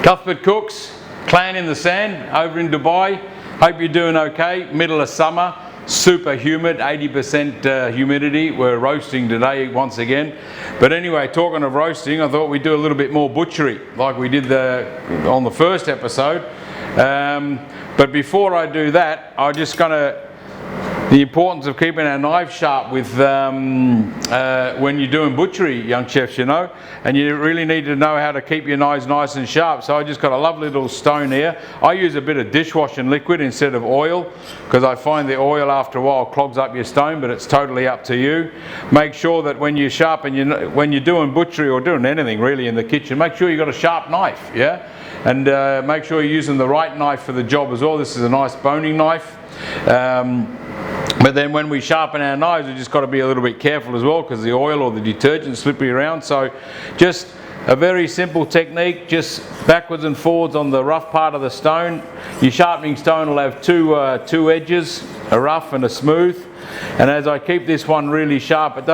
Cuthbert cooks, clan in the sand over in Dubai. Hope you're doing okay. Middle of summer, super humid, 80% humidity. We're roasting today once again. But anyway, talking of roasting, I thought we'd do a little bit more butchery like we did on the first episode. But before I do that, I'm just going to the importance of keeping our knives sharp with when you're doing butchery, young chefs, you know, and you really need to know how to keep your knives nice and sharp. So I just got a lovely little stone here. I use a bit of dishwashing liquid instead of oil because I find the oil after a while clogs up your stone, but it's totally up to you. Make sure that when you sharpen, when you're doing butchery or doing anything really in the kitchen, make sure you've got a sharp knife, yeah? And make sure you're using the right knife for the job as well. This is a nice boning knife. But then when we sharpen our knives, we just got to be a little bit careful as well because the oil or the detergent is slippery around. So just a very simple technique, just backwards and forwards on the rough part of the stone. Your sharpening stone will have two edges, a rough and a smooth. And as I keep this one really sharp, it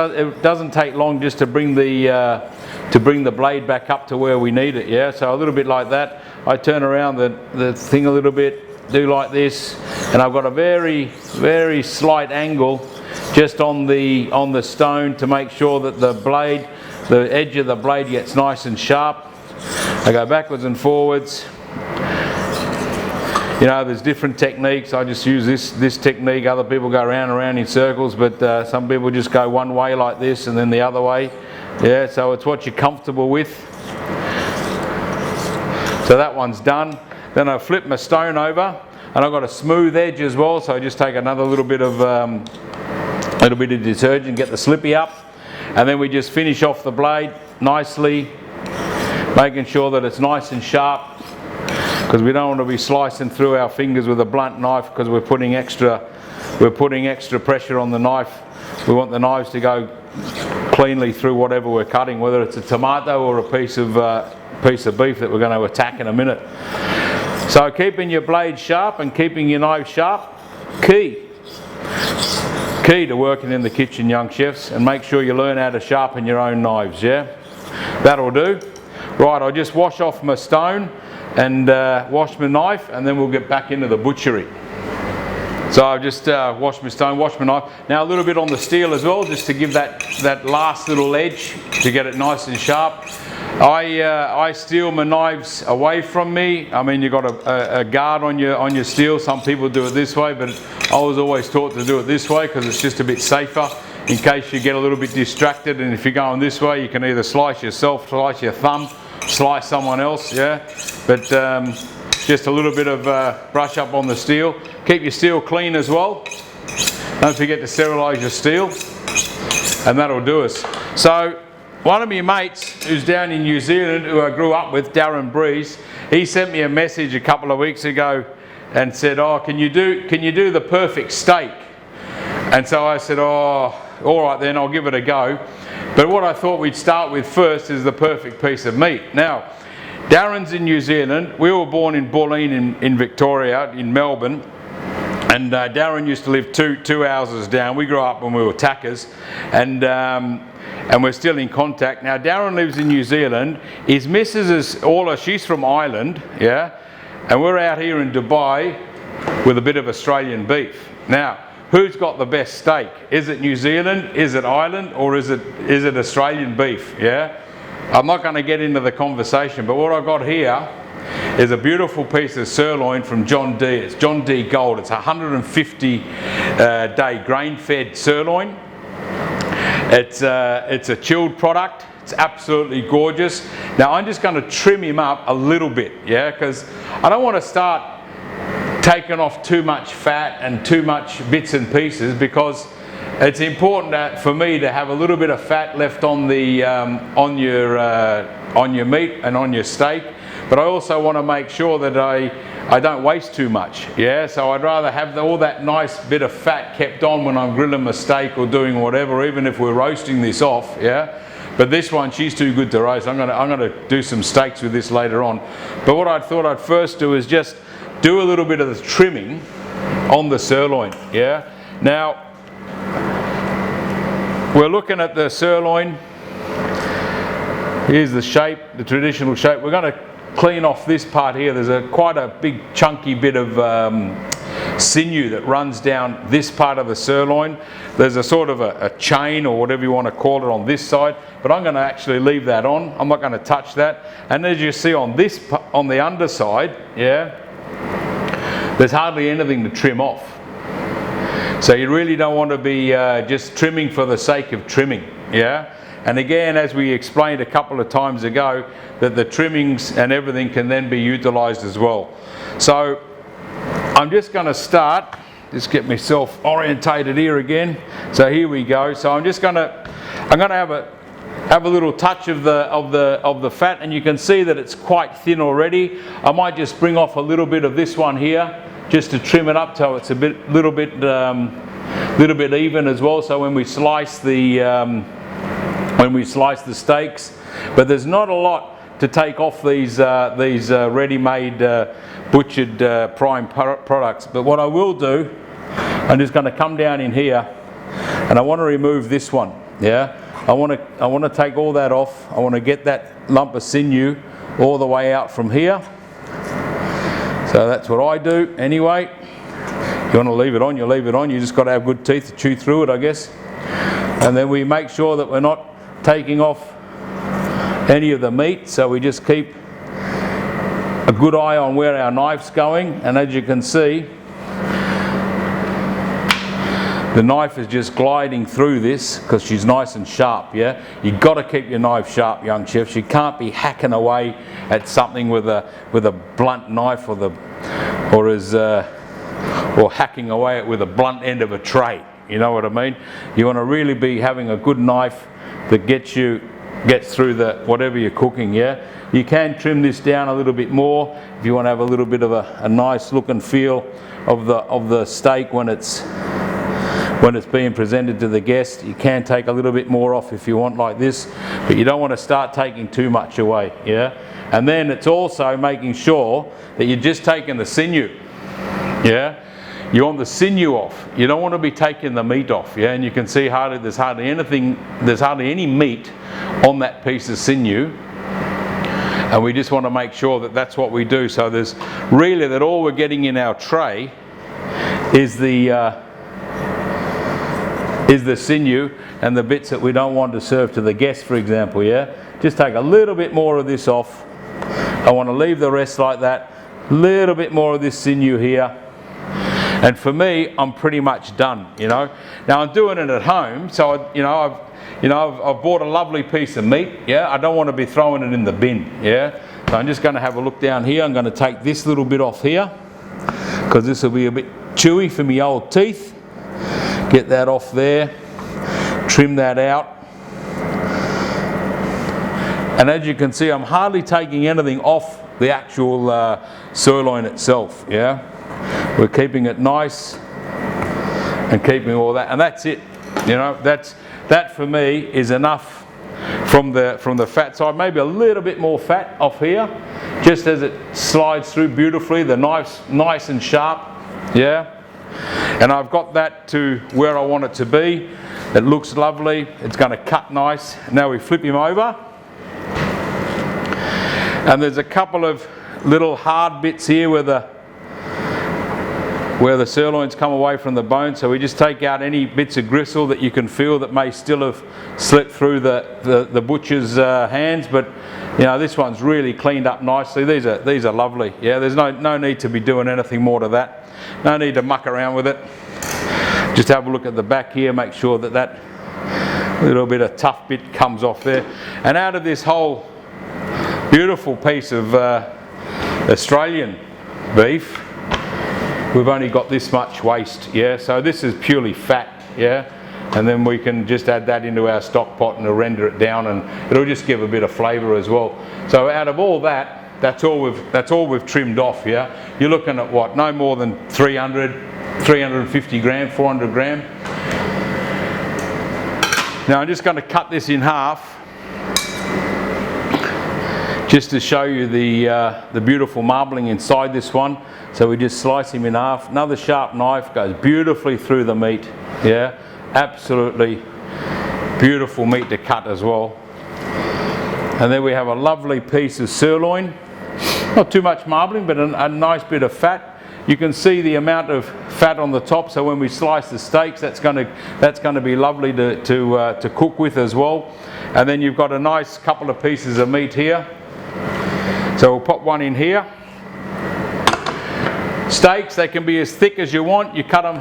doesn't take long just to bring the blade back up to where we need it. Yeah, so a little bit like that. I turn around the thing a little bit, do like this, and I've got a very, very slight angle just on the stone to make sure that the edge of the blade gets nice and sharp. I go backwards and forwards. You know, there's different techniques. I just use this technique. Other people go round and round in circles, but some people just go one way like this and then the other way. Yeah, so it's what you're comfortable with. So that one's done. Then I flip my stone over, and I've got a smooth edge as well. So I just take another little bit of detergent, get the slippy up, and then we just finish off the blade nicely, making sure that it's nice and sharp, because we don't want to be slicing through our fingers with a blunt knife because we're putting extra pressure on the knife. We want the knives to go cleanly through whatever we're cutting, whether it's a tomato or a piece of beef that we're going to attack in a minute. So keeping your blade sharp and keeping your knife sharp, key to working in the kitchen, young chefs, and make sure you learn how to sharpen your own knives, yeah? That'll do. Right, I'll just wash off my stone and wash my knife, and then we'll get back into the butchery. So I've just washed my stone, washed my knife. Now a little bit on the steel as well, just to give that last little edge to get it nice and sharp. I steel my knives away from me. I mean, you've got a guard on your steel. Some people do it this way, but I was always taught to do it this way because it's just a bit safer in case you get a little bit distracted. And if you're going this way, you can either slice yourself, slice your thumb, slice someone else, yeah? But just a little bit of brush up on the steel. Keep your steel clean as well. Don't forget to sterilise your steel, and that'll do us. So one of my mates who's down in New Zealand, who I grew up with, Darren Breeze, he sent me a message a couple of weeks ago and said, "Oh, can you do the perfect steak?" And so I said, "Oh, all right then, I'll give it a go." But what I thought we'd start with first is the perfect piece of meat. Now, Darren's in New Zealand. We were born in Bulleen in Victoria, in Melbourne. And Darren used to live two houses down. We grew up when we were tackers, and we're still in contact. Now Darren lives in New Zealand. His missus is she's from Ireland, yeah, and we're out here in Dubai with a bit of Australian beef. Now, who's got the best steak? Is it New Zealand? Is it Ireland? Or is it Australian beef? Yeah, I'm not going to get into the conversation, but what I've got here is a beautiful piece of sirloin from John D. It's John D Gold. It's 150 day grain-fed sirloin. It's a chilled product. It's absolutely gorgeous. Now I'm just going to trim him up a little bit, yeah, because I don't want to start taking off too much fat and too much bits and pieces, because it's important for me to have a little bit of fat left on your meat and on your steak. But I also want to make sure that I don't waste too much, yeah? So I'd rather have all that nice bit of fat kept on when I'm grilling my steak or doing whatever, even if we're roasting this off, yeah? But this one, she's too good to roast. I'm gonna do some steaks with this later on. But what I thought I'd first do is just do a little bit of the trimming on the sirloin, yeah? Now, we're looking at the sirloin. Here's the shape, the traditional shape. We're going to clean off this part here. There's quite a big chunky bit of sinew that runs down this part of the sirloin. There's a sort of a chain or whatever you want to call it on this side, but I'm going to actually leave that on. I'm not going to touch that. And as you see on the underside, yeah, there's hardly anything to trim off. So you really don't want to be just trimming for the sake of trimming, yeah? And again, as we explained a couple of times ago, that the trimmings and everything can then be utilised as well. So I'm just going to start, just get myself orientated here again. So here we go. So I'm going to have a little touch of the fat, and you can see that it's quite thin already. I might just bring off a little bit of this one here, just to trim it up so it's a little bit even as well. So when we slice the steaks, but there's not a lot to take off these ready-made butchered prime products. But what I will do, I'm just going to come down in here, and I want to remove this one. Yeah, I want to take all that off. I want to get that lump of sinew all the way out from here. So that's what I do anyway. You want to leave it on, you leave it on. You just got to have good teeth to chew through it, I guess. And then we make sure that we're not taking off any of the meat, so we just keep a good eye on where our knife's going. And as you can see, the knife is just gliding through this because she's nice and sharp, yeah? You've got to keep your knife sharp, young chefs. You can't be hacking away at something with a blunt knife or hacking away with a blunt end of a tray. You know what I mean? You want to really be having a good knife that gets through whatever you're cooking, yeah? You can trim this down a little bit more if you want to have a little bit of a nice look and feel of the steak when it's being presented to the guest. You can take a little bit more off if you want, like this, but you don't want to start taking too much away, yeah? And then it's also making sure that you're just taking the sinew, yeah? You want the sinew off. You don't want to be taking the meat off, yeah? And you can see there's hardly any meat on that piece of sinew. And we just want to make sure that that's what we do. So there's really that all we're getting in our tray is the sinew and the bits that we don't want to serve to the guests, for example, yeah? Just take a little bit more of this off. I want to leave the rest like that. Little bit more of this sinew here. And for me, I'm pretty much done, you know. Now I'm doing it at home, so I've bought a lovely piece of meat, yeah. I don't want to be throwing it in the bin, yeah. So I'm just going to have a look down here. I'm going to take this little bit off here because this will be a bit chewy for me old teeth. Get that off there, trim that out. And as you can see, I'm hardly taking anything off the actual sirloin itself, yeah. We're keeping it nice and keeping all that, and that's it. You know, that for me is enough from the fat side. Maybe a little bit more fat off here, just as it slides through beautifully. The knife's nice and sharp, yeah. And I've got that to where I want it to be. It looks lovely. It's going to cut nice. Now we flip him over, and there's a couple of little hard bits here where the sirloins come away from the bone, so we just take out any bits of gristle that you can feel that may still have slipped through the butcher's hands. But you know, this one's really cleaned up nicely. These are lovely, yeah. There's no need to be doing anything more to that. No need to muck around with it. Just have a look at the back here, make sure that little bit of tough bit comes off there. And out of this whole beautiful piece of Australian beef, we've only got this much waste, yeah. So this is purely fat, yeah. And then we can just add that into our stock pot and render it down, and it'll just give a bit of flavour as well. So out of all that, That's all we've trimmed off. Yeah, you're looking at what? No more than 300, 350 gram, 400 gram. Now I'm just going to cut this in half, just to show you the beautiful marbling inside this one. So we just slice him in half. Another sharp knife goes beautifully through the meat. Yeah, absolutely beautiful meat to cut as well. And then we have a lovely piece of sirloin. Not too much marbling, but a nice bit of fat. You can see the amount of fat on the top, so when we slice the steaks, that's going to be lovely to cook with as well. And then you've got a nice couple of pieces of meat here. So we'll pop one in here. Steaks, they can be as thick as you want. You cut them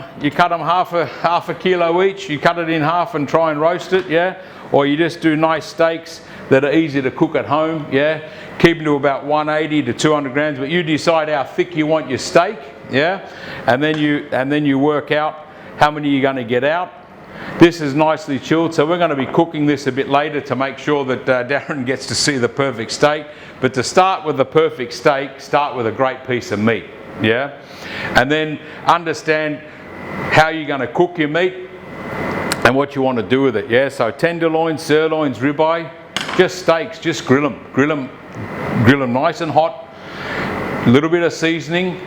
half a kilo each. You cut it in half and try and roast it, yeah. Or you just do nice steaks that are easy to cook at home, yeah. Keep them to about 180 to 200 grams, but you decide how thick you want your steak, yeah. And then you work out how many you're going to get out. This is nicely chilled, so we're going to be cooking this a bit later to make sure that Darren gets to see the perfect steak. But to start with the perfect steak, start with a great piece of meat, yeah? And then understand how you're going to cook your meat and what you want to do with it, yeah? So tenderloins, sirloins, ribeye, just steaks, just grill them nice and hot, a little bit of seasoning,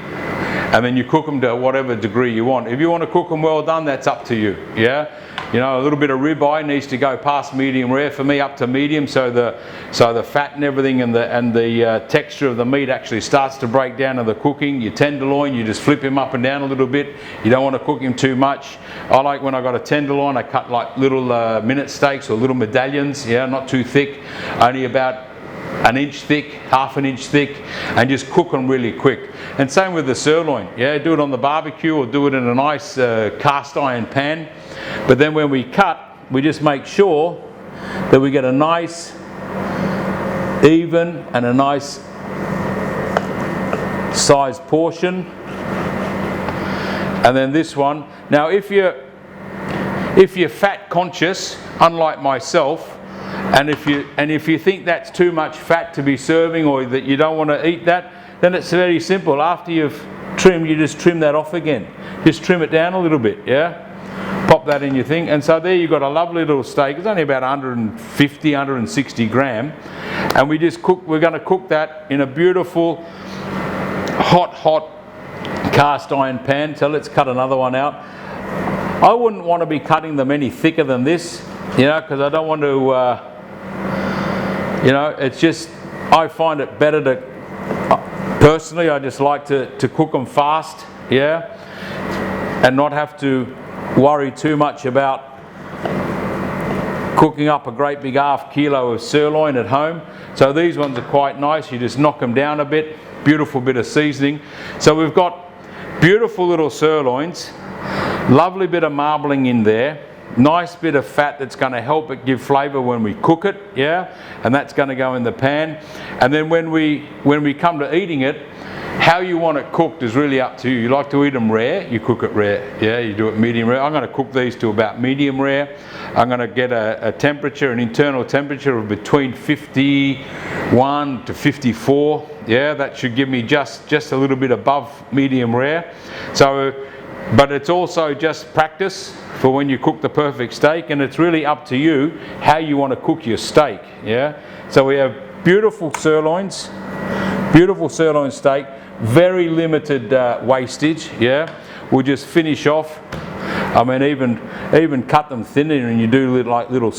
and then you cook them to whatever degree you want. If you want to cook them well done, that's up to you, yeah? You know, a little bit of ribeye needs to go past medium rare, for me up to medium, so the fat and everything and the texture of the meat actually starts to break down in the cooking. Your tenderloin, you just flip him up and down a little bit. You don't want to cook him too much. I like when I got a tenderloin, I cut like little minute steaks or little medallions, yeah, not too thick, only about an inch thick, half an inch thick, and just cook them really quick. And same with the sirloin, yeah, do it on the barbecue or do it in a nice cast iron pan. But then when we cut, we just make sure that we get a nice even and a nice sized portion. And then this one, now if you're fat conscious, unlike myself, and if you think that's too much fat to be serving or that you don't want to eat that, then it's very simple. After you've trimmed, you just trim that off again. Just trim it down a little bit, yeah? Pop that in your thing, and so there you've got a lovely little steak. It's only about 150, 160 gram, and we're going to cook that in a beautiful hot cast iron pan. So let's cut another one out. I wouldn't want to be cutting them any thicker than this, you know, because I don't want to you know, it's just, I find it better to, personally I just like to cook them fast, yeah, and not have to worry too much about cooking up a great big half kilo of sirloin at home. So these ones are quite nice. You just knock them down a bit, beautiful bit of seasoning. So we've got beautiful little sirloins, lovely bit of marbling in there, nice bit of fat that's going to help it give flavour when we cook it, yeah, and that's going to go in the pan. And then when we come to eating it, how you want it cooked is really up to you. You like to eat them rare, you cook it rare, yeah, you do it medium rare. I'm going to cook these to about medium rare. I'm going to get a temperature, an internal temperature of between 51 to 54, yeah, that should give me just a little bit above medium rare. So, but it's also just practice for when you cook the perfect steak, and it's really up to you how you want to cook your steak, yeah. So we have beautiful sirloins, beautiful sirloin steak, very limited wastage, yeah. We'll just finish off. I mean, even cut them thinner, and you do like little,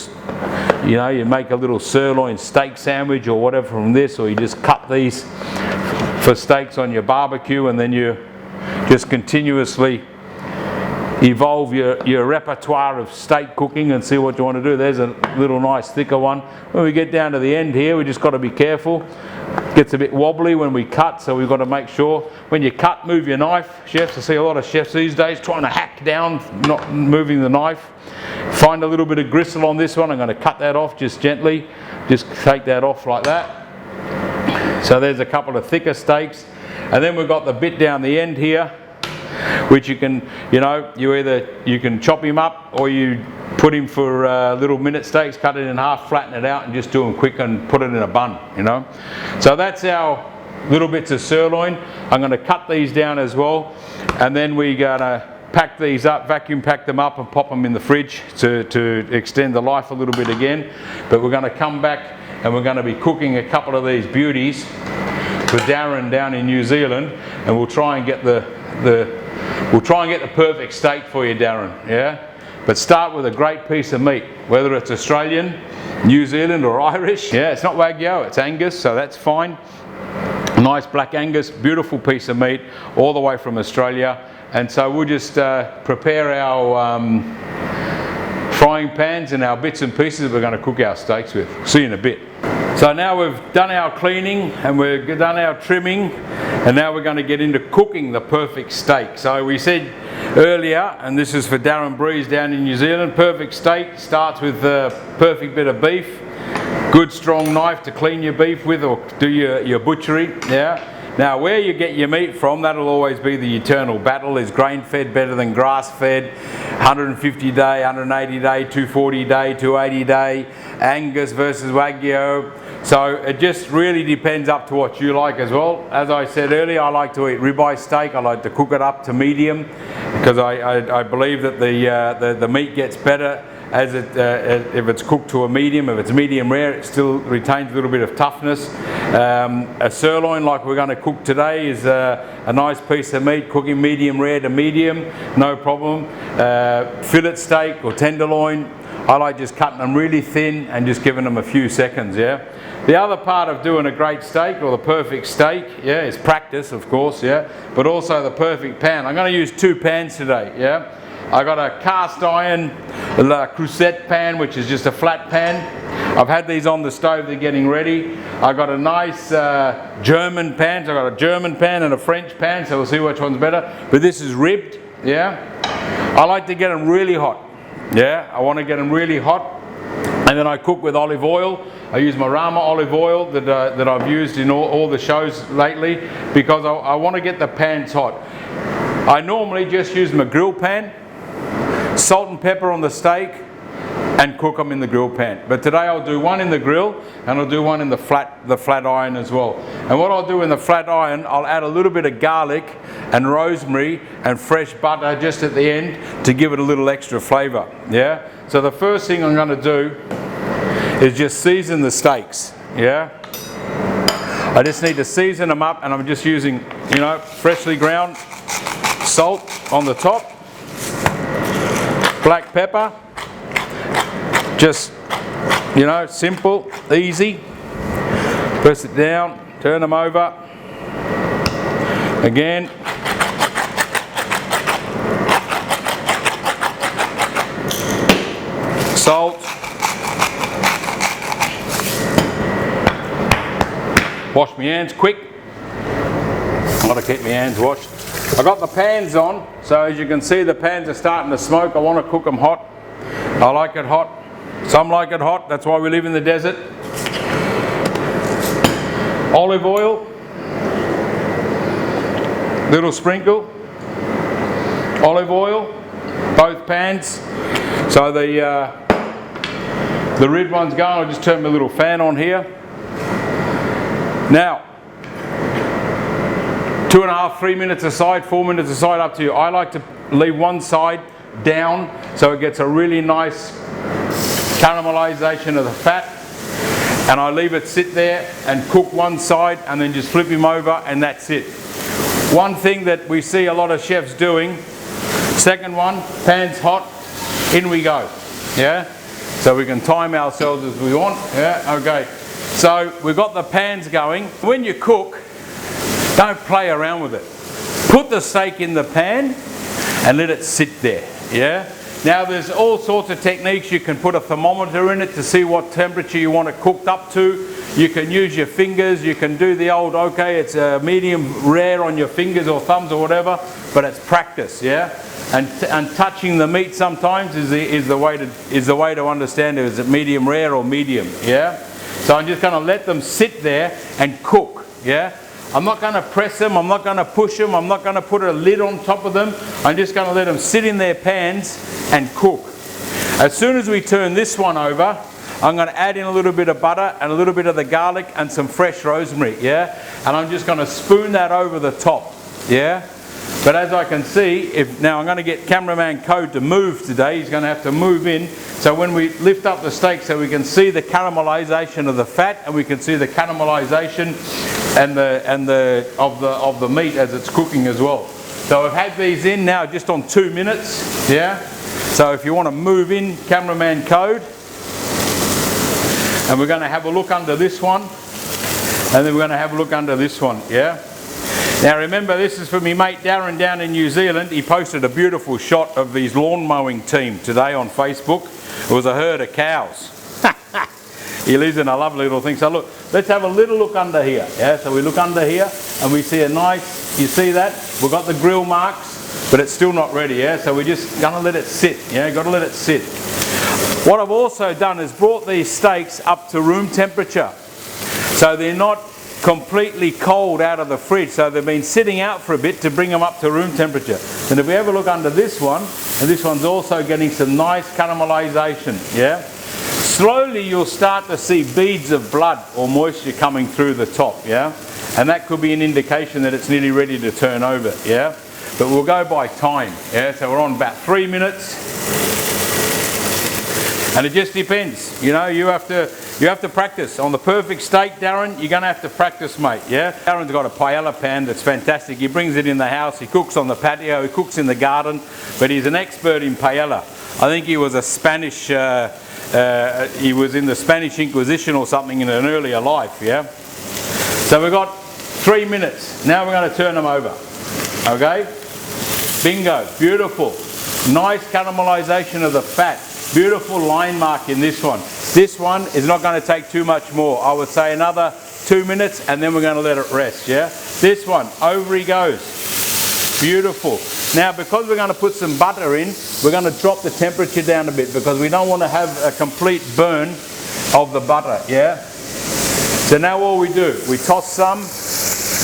you know, you make a little sirloin steak sandwich or whatever from this, or you just cut these for steaks on your barbecue, and then you just continuously evolve your repertoire of steak cooking and see what you want to do. There's a little nice thicker one. When we get down to the end here, we just got to be careful. It gets a bit wobbly when we cut, so we've got to make sure when you cut, move your knife. Chefs, I see a lot of chefs these days trying to hack down, not moving the knife. Find a little bit of gristle on this one. I'm going to cut that off just gently. Just take that off like that. So there's a couple of thicker steaks. And then we've got the bit down the end here, which you can, you know, you can chop him up, or you put him for little minute steaks, cut it in half, flatten it out, and just do them quick and put it in a bun, you know. So that's our little bits of sirloin. I'm going to cut these down as well, and then we're going to pack these up, vacuum pack them up and pop them in the fridge to extend the life a little bit again. But we're going to come back and we're going to be cooking a couple of these beauties for Darren down in New Zealand, and we'll try and get the perfect steak for you, Darren. Yeah, but start with a great piece of meat, whether it's Australian, New Zealand or Irish. Yeah, it's not Wagyu, it's Angus, so that's fine. A nice black Angus, beautiful piece of meat, all the way from Australia. And so we'll just prepare our frying pans and our bits and pieces we're going to cook our steaks with. See you in a bit. So now we've done our cleaning and we've done our trimming, and now we're going to get into cooking the perfect steak. So we said earlier, and this is for Darren Breeze down in New Zealand, perfect steak starts with the perfect bit of beef, good strong knife to clean your beef with, or do your butchery. Yeah. Now where you get your meat from, that'll always be the eternal battle. Is grain fed better than grass fed? 150 day, 180 day, 240 day, 280 day, Angus versus Wagyu. So it just really depends up to what you like as well. As I said earlier, I like to eat ribeye steak. I like to cook it up to medium because I believe that the meat gets better as if it's cooked to a medium. If it's medium rare, it still retains a little bit of toughness. A sirloin like we're going to cook today is a nice piece of meat, cooking medium rare to medium, no problem. Fillet steak or tenderloin, I like just cutting them really thin and just giving them a few seconds. Yeah. The other part of doing a great steak or the perfect steak, yeah, is practice, of course, yeah, but also the perfect pan. I'm going to use 2 pans today. Yeah. I got a cast iron Crusette pan, which is just a flat pan. I've had these on the stove, they're getting ready. I got a nice German pan, so I've got a German pan and a French pan, so we'll see which one's better. But this is ribbed, yeah. I like to get them really hot, yeah. I want to get them really hot, and then I cook with olive oil. I use Marama olive oil that I've used in all the shows lately, because I want to get the pans hot. I normally just use my grill pan, salt and pepper on the steak, and cook them in the grill pan. But today I'll do one in the grill and I'll do one in the flat iron as well. And what I'll do in the flat iron, I'll add a little bit of garlic and rosemary and fresh butter just at the end to give it a little extra flavour. Yeah. So the first thing I'm going to do is just season the steaks. Yeah. I just need to season them up, and I'm just using, you know, freshly ground salt on the top, black pepper, just, you know, simple, easy. Press it down, turn them over again. Salt. Wash my hands quick. I've got to keep my hands washed. I got the pans on, so as you can see the pans are starting to smoke. I want to cook them hot. I like it hot. Some like it hot, that's why we live in the desert. Olive oil, little sprinkle. Olive oil, both pans. So the red one's going. I'll just turn my little fan on here. Now, 2.5, 3 minutes aside, 4 minutes aside, up to you. I like to leave one side down so it gets a really nice caramelization of the fat, and I leave it sit there and cook one side and then just flip him over, and that's it. One thing that we see a lot of chefs doing, second one, pan's hot, in we go. Yeah, so we can time ourselves as we want. Yeah, okay. So we've got the pans going. When you cook, don't play around with it. Put the steak in the pan and let it sit there. Yeah. Now there's all sorts of techniques. You can put a thermometer in it to see what temperature you want it cooked up to. You can use your fingers. You can do the old, okay, it's a medium rare on your fingers or thumbs or whatever, but it's practice, yeah. And touching the meat sometimes is the way to understand it. Is it medium rare or medium, yeah? So I'm just going to let them sit there and cook, yeah. I'm not going to press them, I'm not going to push them, I'm not going to put a lid on top of them. I'm just going to let them sit in their pans and cook. As soon as we turn this one over, I'm going to add in a little bit of butter and a little bit of the garlic and some fresh rosemary, yeah? And I'm just going to spoon that over the top, yeah? But as I can see, now I'm going to get Cameraman Code to move today. He's going to have to move in. So when we lift up the steak, so we can see the caramelization of the fat, and we can see the caramelization of the meat as it's cooking as well. So I've had these in now just on 2 minutes, yeah? So if you want to move in Cameraman Code, and we're going to have a look under this one, and then we're going to have a look under this one, yeah? Now remember, this is for me mate Darren down in New Zealand. He posted a beautiful shot of his lawn mowing team today on Facebook. It was a herd of cows. He lives in a lovely little thing. So look, let's have a little look under here. Yeah, so we look under here and we see a nice, you see that? We've got the grill marks, but it's still not ready, yeah? So we're just gonna let it sit, yeah? Gotta let it sit. What I've also done is brought these steaks up to room temperature. So they're not completely cold out of the fridge, so they've been sitting out for a bit to bring them up to room temperature. And if we have a look under this one, and this one's also getting some nice caramelization, yeah? Slowly you'll start to see beads of blood or moisture coming through the top, yeah? And that could be an indication that it's nearly ready to turn over, yeah? But we'll go by time, yeah? So we're on about 3 minutes. And it just depends, you know, you have to practice. On the perfect steak, Darren, you're going to have to practice, mate, yeah? Darren's got a paella pan that's fantastic. He brings it in the house, he cooks on the patio, he cooks in the garden, but he's an expert in paella. I think he was a Spanish, he was in the Spanish Inquisition or something in an earlier life, yeah? So we've got 3 minutes. Now we're going to turn them over, okay? Bingo, beautiful. Nice caramelization of the fat. Beautiful line mark in this one. This one is not going to take too much more. I would say another 2 minutes and then we're going to let it rest, yeah? This one, over he goes. Beautiful. Now because we're going to put some butter in, we're going to drop the temperature down a bit because we don't want to have a complete burn of the butter, yeah? So now all we do, we toss some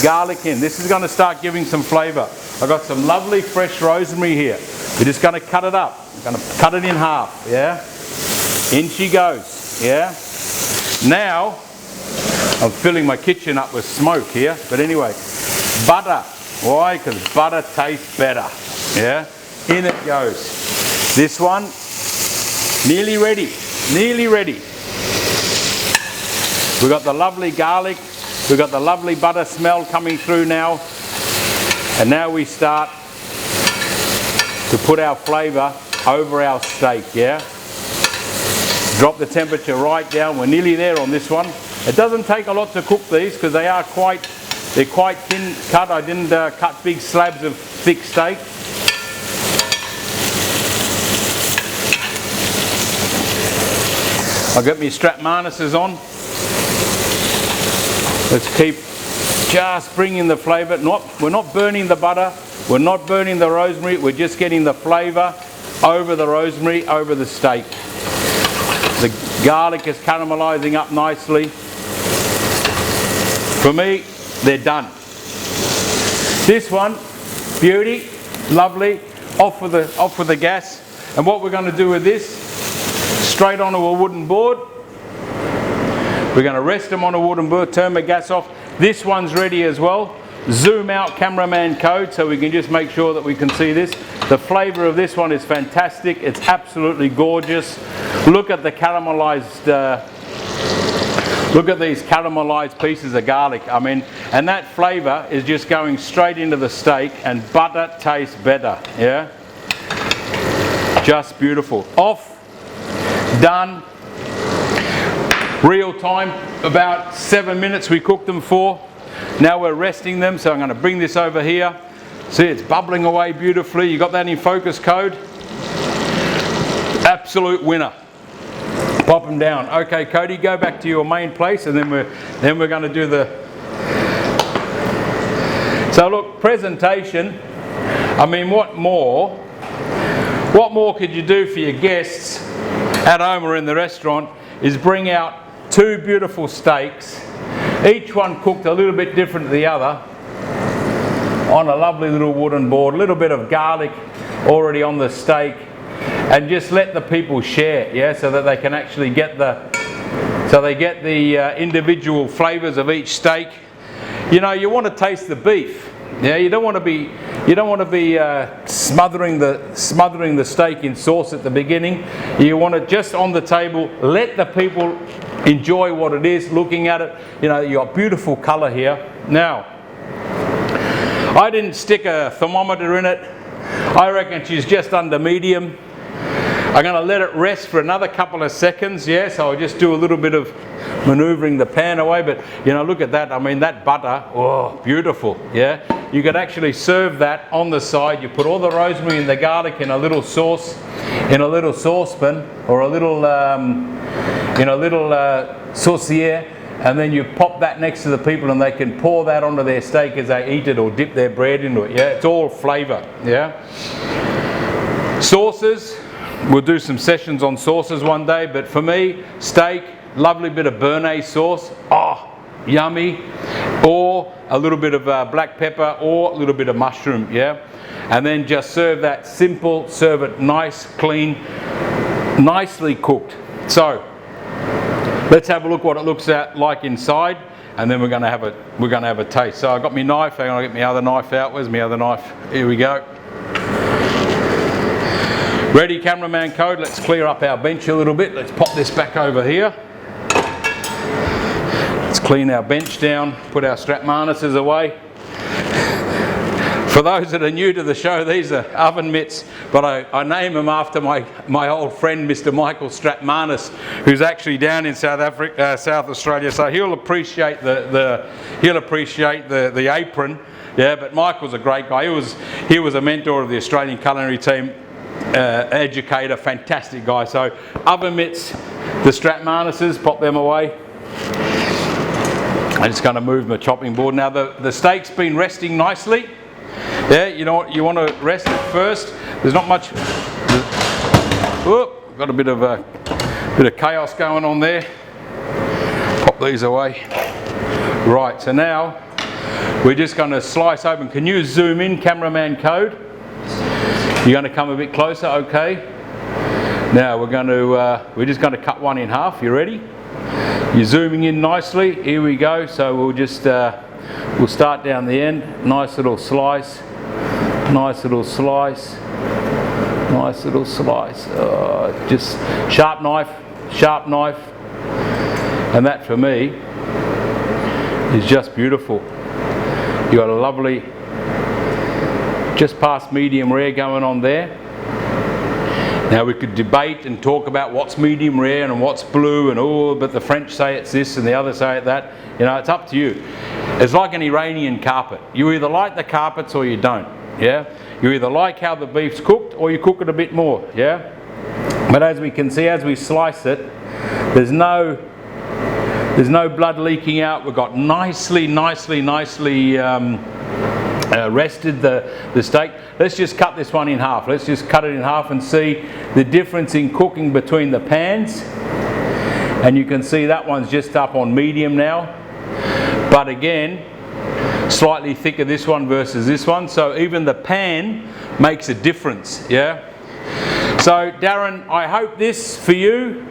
garlic in. This is going to start giving some flavour. I've got some lovely fresh rosemary here. We're just going to cut it up. I'm going to cut it in half, yeah? In she goes, yeah? Now, I'm filling my kitchen up with smoke here, but anyway, butter. Why? Because butter tastes better, yeah? In it goes. This one, nearly ready, nearly ready. We've got the lovely garlic, we've got the lovely butter smell coming through now, and now we start to put our flavour over our steak, yeah? Drop the temperature right down. We're nearly there on this one. It doesn't take a lot to cook these because they're quite thin cut. I didn't cut big slabs of thick steak. I'll get my strap harnesses on. Let's keep just bringing the flavour. We're not burning the butter. We're not burning the rosemary. We're just getting the flavour over the rosemary, over the steak. The garlic is caramelising up nicely. For me, they're done. This one, beauty, lovely, off with the gas. And what we're going to do with this, straight onto a wooden board. We're going to rest them on a wooden board, turn the gas off. This one's ready as well. Zoom out Cameraman Code so we can just make sure that we can see this. The flavour of this one is fantastic. It's absolutely gorgeous. Look at the caramelised, look at these caramelised pieces of garlic. I mean, and that flavour is just going straight into the steak, and butter tastes better, yeah? Just beautiful. Off, done. Real time, about 7 minutes we cooked them for. Now we're resting them, so I'm going to bring this over here. See, it's bubbling away beautifully. You got that in focus, Code? Absolute winner. Pop them down. Okay, Cody, go back to your main place, and then we're going to do the. So look, presentation. I mean, what more could you do for your guests at home or in the restaurant? Is bring out 2 beautiful steaks. Each one cooked a little bit different to the other on a lovely little wooden board, a little bit of garlic already on the steak, and just let the people share, yeah, so that they can actually get the so they get the individual flavours of each steak. You know, you want to taste the beef. Yeah, you don't want to be smothering the steak in sauce at the beginning. You want it just on the table. Let the people enjoy what it is, looking at it. You know, you got beautiful colour here. Now, I didn't stick a thermometer in it. I reckon she's just under medium. I'm going to let it rest for another couple of seconds. Yeah, so I'll just do a little bit of manoeuvring the pan away. But you know, look at that. I mean, that butter, oh, beautiful. Yeah, you could actually serve that on the side. You put all the rosemary and the garlic in a little sauce, in a little saucepan, or a little saucier, and then you pop that next to the people, and they can pour that onto their steak as they eat it, or dip their bread into it. Yeah, it's all flavour. Yeah. Sauces. We'll do some sessions on sauces one day, but for me, steak, lovely bit of béarnaise sauce, oh, yummy, or a little bit of black pepper, or a little bit of mushroom, yeah? And then just serve that simple, serve it nice, clean, nicely cooked. So, let's have a look what it looks like inside, and then we're going to have a taste. So I've got my knife, hang on, I'll get my other knife out. Where's my other knife? Here we go. Ready, cameraman code, let's clear up our bench a little bit. Let's pop this back over here. Let's clean our bench down, put our strap harnesses away. For those that are new to the show, these are oven mitts, but I name them after my old friend, Mr. Michael Strapmanis, who's actually down in South Australia. So he'll appreciate the apron. Yeah, but Michael's a great guy. He was a mentor of the Australian culinary team. Educator, fantastic guy. So oven mitts, the strap harnesses, pop them away. I'm just going to move my chopping board. Now the steak's been resting nicely. Yeah, you know what, you want to rest it first. There's not much. Whoop, got a bit of chaos going on there. Pop these away. Right, so now we're just going to slice open. Can you zoom in, cameraman code? You're going to come a bit closer, okay? Now we're just going to cut one in half. You ready? You're zooming in nicely. Here we go. So we'll just we'll start down the end. Nice little slice. Nice little slice. Nice little slice. Just sharp knife. Sharp knife. And that for me is just beautiful. You got a lovely, just past medium rare going on there. Now we could debate and talk about what's medium rare and what's blue and oh, but the French say it's this and the others say it that. You know, it's up to you. It's like an Iranian carpet. You either like the carpets or you don't. Yeah. You either like how the beef's cooked or you cook it a bit more. Yeah. But as we can see, as we slice it, there's no blood leaking out. We've got nicely rested the steak. Let's just cut this one in half. Let's just cut it in half and see the difference in cooking between the pans. And you can see that one's just up on medium now. But again, slightly thicker this one versus this one. So even the pan makes a difference, yeah? So Darren, I hope this for you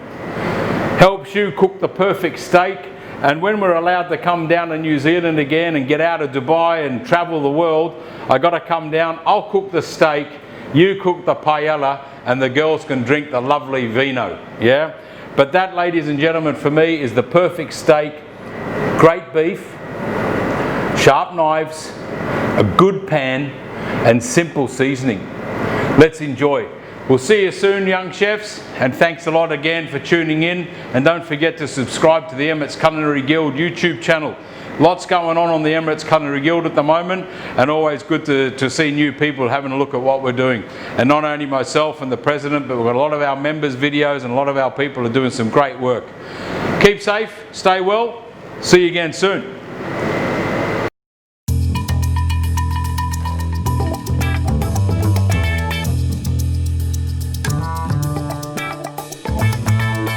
helps you cook the perfect steak. And when we're allowed to come down to New Zealand again and get out of Dubai and travel the world, I got to come down. I'll cook the steak, you cook the paella, and the girls can drink the lovely vino. Yeah? But that, ladies and gentlemen, for me is the perfect steak. Great beef, sharp knives, a good pan, and simple seasoning. Let's enjoy. We'll see you soon, young chefs, and thanks a lot again for tuning in. And don't forget to subscribe to the Emirates Culinary Guild YouTube channel. Lots going on the Emirates Culinary Guild at the moment, and always good to see new people having a look at what we're doing. And not only myself and the president, but we've got a lot of our members' videos, and a lot of our people are doing some great work. Keep safe, stay well, see you again soon.